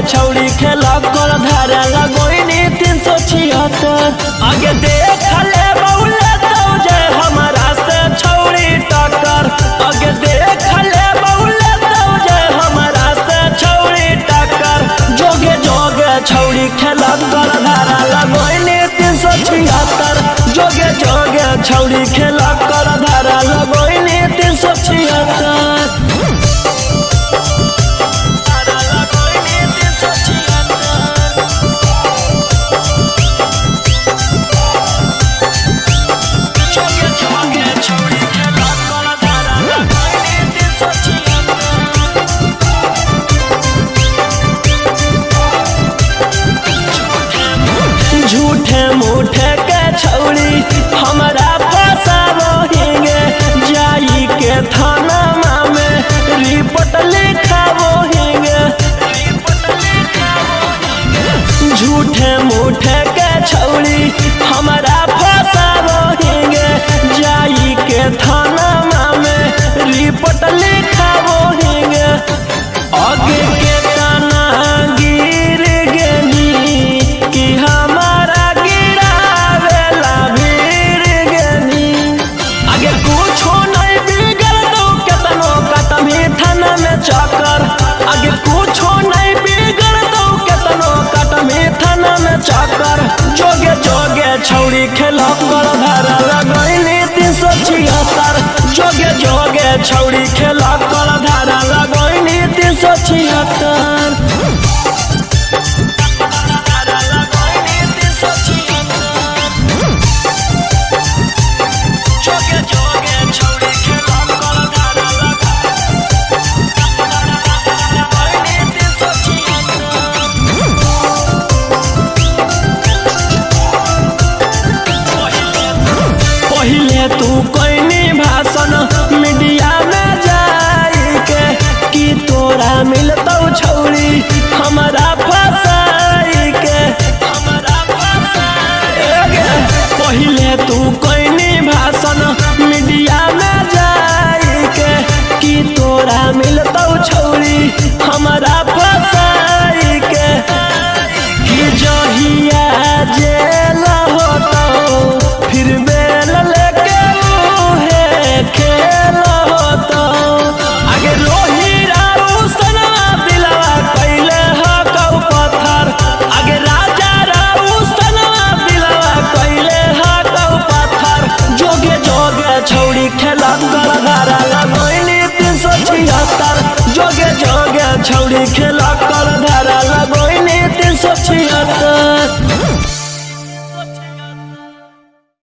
छौड़ी खेला कर धारा लगोइनी 376। आगे देख ले बउले दौजे हमारा से छौड़ी टक्कर। आगे देख ले बउले दौजे हमारा से छौड़ी टक्कर। जोगे जोगे छौड़ी खेला कर धारा लगोइनी 376। जोगे जोगे छौड़ी खेला कर धारा लगोइनी 376। झूठे मूठे के छौड़ी हमारा फसावोहिंगे। जाई के थाना में रिपोर्ट लिखावोहिंगे। झूठे मूठे के छौड़ी हमारा फसावोहिंगे। जाई के थाना में रिपोर्ट लिखावोहिंगे। आगे के तना गिर गेनी कि हमारा गिरावेला भीड़ गेनी। आगे कुछो नहीं बिगड़ दो केतनो कटमी थाना में चक्कर। आगे कुछो नहीं बिगड़ दो केतनो कटमी थाना में चक्कर। जोगे जोगे छौड़ी खेला कर धारा लगोइनी 376। जोगे जोगे छौड़ी खेला कर धारा लगोइनी 376। पहिले तू कोई भाषण मीडिया में जाई के कि तोरा मिलतौ छौड़ी हमारा फसाई के। पहिले तू कोई भाषण मीडिया में जाई के कि तोरा मिलतौ छौड़ी हमारा फसाई के। कि जहिया जेल होतौ फिर बेल लेके उहे खेल होतौ। आगे रोही राऊ सनवा दिलवा कैले हकौ पत्थर। आगे राजा राऊ सनवा दिलवा कैले हकौ पत्थर। जोगे जोगे छौड़ी खेला कर धारा लगोइनी 376। जोगे जोगे छौड़ी खेला कर धारा लगोइनी 376।